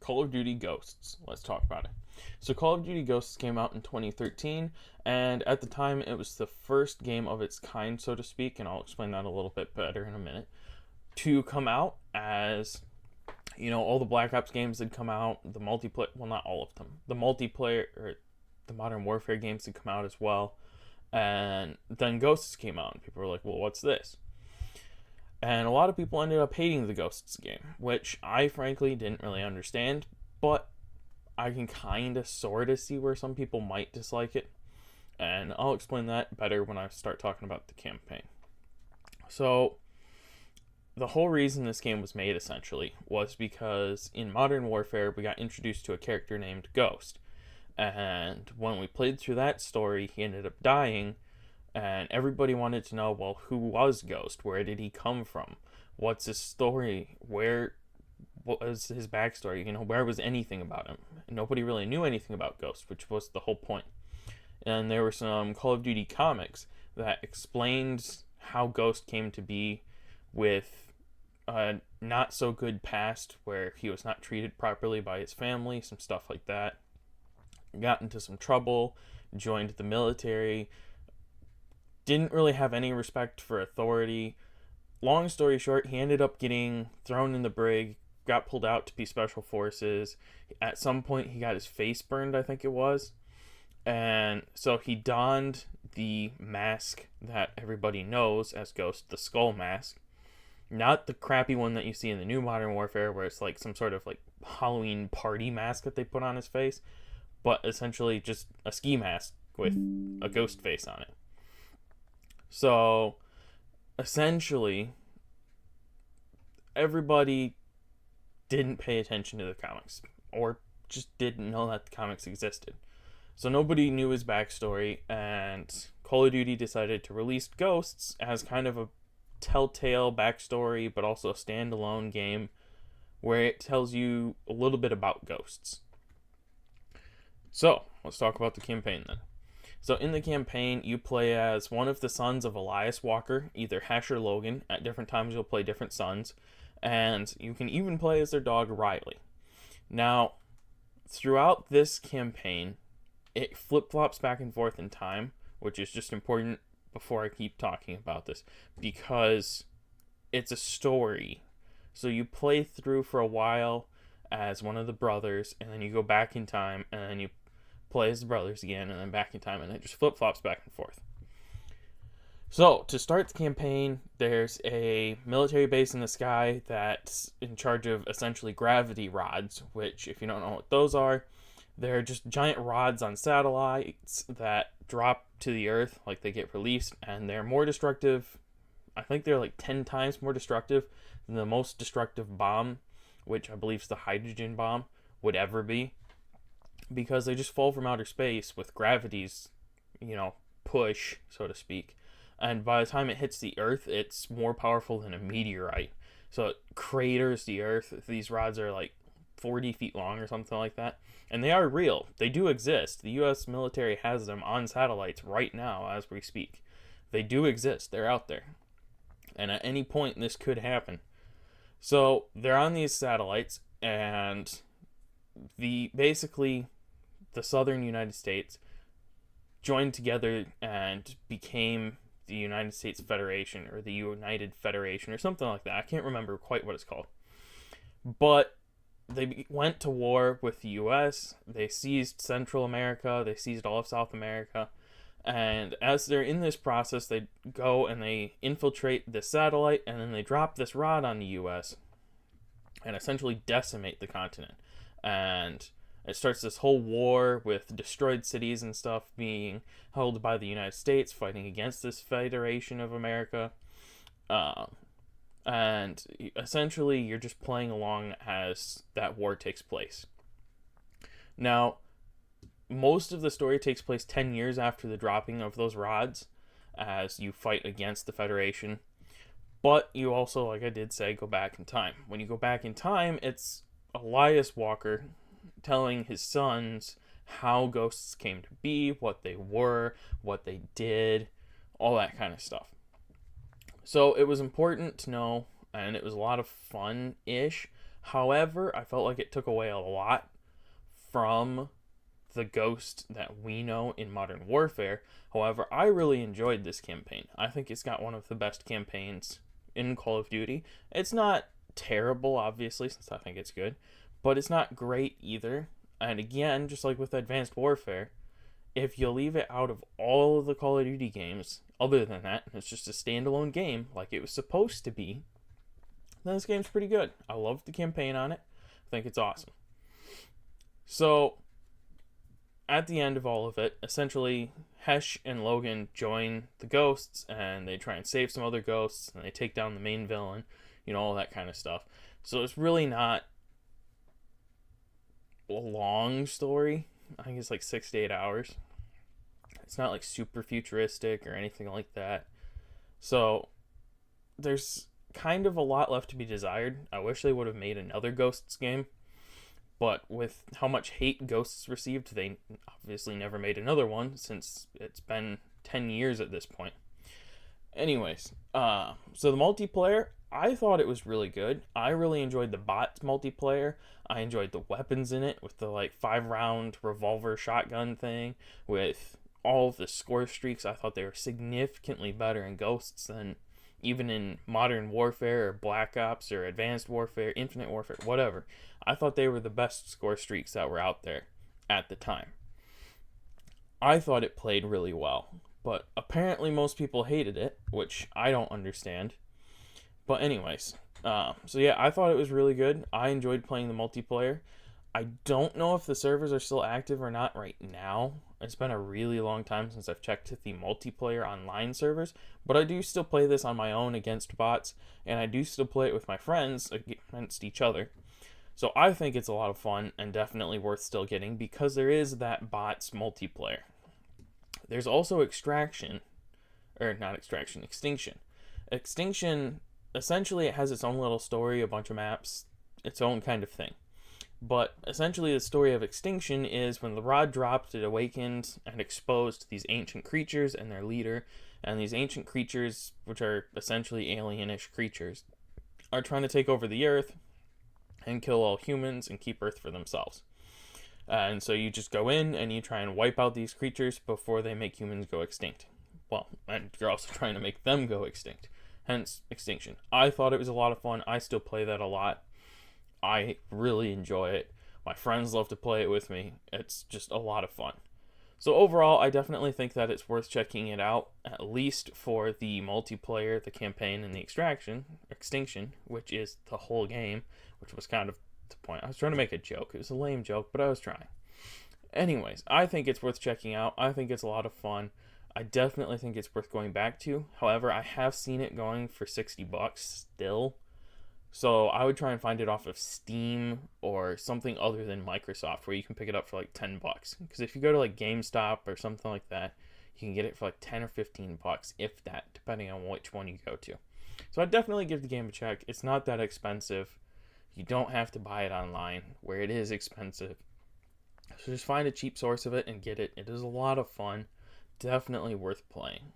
Call of Duty Ghosts. Let's talk about it. So, Call of Duty Ghosts came out in 2013, and at the time, it was the first game of its kind, so to speak, and I'll explain that a little bit better in a minute, to come out as, all the Black Ops games had come out, the multiplayer, well, not all of them, the multiplayer, or the Modern Warfare games had come out as well, and then Ghosts came out, and people were like, well, what's this? And a lot of people ended up hating the Ghosts game, which I frankly didn't really understand, but I can kind of sort of see where some people might dislike it. And I'll explain that better when I start talking about the campaign. So, the whole reason this game was made essentially was because in Modern Warfare we got introduced to a character named Ghost. And when we played through that story, he ended up dying, and everybody wanted to know, well, who was Ghost? Where did he come from? What's his story? What was his backstory? Where was anything about him? Nobody really knew anything about Ghost, which was the whole point. And there were some Call of Duty comics that explained how Ghost came to be, with a not so good past where he was not treated properly by his family, some stuff like that. Got into some trouble, joined the military, didn't really have any respect for authority. Long story short, he ended up getting thrown in the brig, got pulled out to be special forces. At some point, he got his face burned, I think it was. And so he donned the mask that everybody knows as Ghost, the skull mask. Not the crappy one that you see in the new Modern Warfare, where it's like some sort of like Halloween party mask that they put on his face, but essentially just a ski mask with a ghost face on it. So, essentially, everybody didn't pay attention to the comics, or just didn't know that the comics existed. So nobody knew his backstory, and Call of Duty decided to release Ghosts as kind of a telltale backstory, but also a standalone game where it tells you a little bit about ghosts. So, let's talk about the campaign then. So in the campaign, you play as one of the sons of Elias Walker, either Hesh or Logan. At different times, you'll play different sons. And you can even play as their dog, Riley. Now, throughout this campaign, it flip-flops back and forth in time, which is just important before I keep talking about this, because it's a story. So you play through for a while as one of the brothers, and then you go back in time, and then you play as the brothers again, and then back in time, and it just flip-flops back and forth. So, to start the campaign, there's a military base in the sky that's in charge of essentially gravity rods, which, if you don't know what those are, they're just giant rods on satellites that drop to the Earth, like they get released, and they're more destructive. I think they're like 10 times more destructive than the most destructive bomb, which I believe is the hydrogen bomb, would ever be, because they just fall from outer space with gravity's, push, so to speak. And by the time it hits the Earth, it's more powerful than a meteorite. So it craters the Earth. These rods are like 40 feet long or something like that. And they are real. They do exist. The US military has them on satellites right now as we speak. They do exist. They're out there. And at any point, this could happen. So they're on these satellites, and basically the southern United States joined together and became the United States Federation, or the United Federation, or something like that. I can't remember quite what it's called. But they went to war with the US. They seized Central America. They seized all of South America. And as they're in this process, they go and they infiltrate the satellite, and then they drop this rod on the US and essentially decimate the continent. And it starts this whole war with destroyed cities and stuff being held by the United States, fighting against this Federation of America. And essentially, you're just playing along as that war takes place. Now, most of the story takes place 10 years after the dropping of those rods, as you fight against the Federation. But you also, like I did say, go back in time. When you go back in time, it's Elias Walker telling his sons how ghosts came to be, what they were, what they did, all that kind of stuff. So it was important to know, and it was a lot of fun-ish, However, I felt like it took away a lot from the Ghost that we know in Modern Warfare. However, I really enjoyed this campaign. I think it's got one of the best campaigns in Call of Duty. It's not terrible, obviously, since I think it's good, but it's not great either. And again, just like with Advanced Warfare, if you leave it out of all of the Call of Duty games, other than that, it's just a standalone game like it was supposed to be, then this game's pretty good. I love the campaign on it. I think it's awesome. So, at the end of all of it, essentially, Hesh and Logan join the Ghosts, and they try and save some other Ghosts, and they take down the main villain, all that kind of stuff. So it's really not a long story. I think it's like 6 to 8 hours. It's not like super futuristic or anything like that. So there's kind of a lot left to be desired. I wish they would have made another Ghosts game, but with how much hate Ghosts received, they obviously never made another one since it's been 10 years at this point. Anyways, so the multiplayer, I thought it was really good. I really enjoyed the bots multiplayer. I enjoyed the weapons in it with the 5-round revolver shotgun thing, with all of the score streaks. I thought they were significantly better in Ghosts than even in Modern Warfare or Black Ops or Advanced Warfare, Infinite Warfare, whatever. I thought they were the best score streaks that were out there at the time. I thought it played really well, but apparently most people hated it, which I don't understand. But anyways, so yeah, I thought it was really good. I enjoyed playing the multiplayer. I don't know if the servers are still active or not right now. It's been a really long time since I've checked the multiplayer online servers, but I do still play this on my own against bots, and I do still play it with my friends against each other. So I think it's a lot of fun and definitely worth still getting because there is that bots multiplayer. There's also Extinction. Extinction, essentially it has its own little story, a bunch of maps, its own kind of thing. But essentially the story of Extinction is when the rod dropped, it awakened and exposed these ancient creatures and their leader. And these ancient creatures, which are essentially alienish creatures, are trying to take over the Earth and kill all humans and keep Earth for themselves. And so you just go in and you try and wipe out these creatures before they make humans go extinct. Well, and you're also trying to make them go extinct. Hence, Extinction. I thought it was a lot of fun. I still play that a lot. I really enjoy it. My friends love to play it with me. It's just a lot of fun. So overall, I definitely think that it's worth checking it out, at least for the multiplayer, the campaign, and the Extinction, which is the whole game, which was kind of the point. I was trying to make a joke. It was a lame joke, but I was trying. Anyways, I think it's worth checking out. I think it's a lot of fun. I definitely think it's worth going back to. However, I have seen it going for $60 still. So I would try and find it off of Steam or something other than Microsoft where you can pick it up for $10. Because if you go to GameStop or something like that, you can get it for 10 or $15, if that, depending on which one you go to. So I'd definitely give the game a check. It's not that expensive. You don't have to buy it online where it is expensive. So just find a cheap source of it and get it. It is a lot of fun. Definitely worth playing.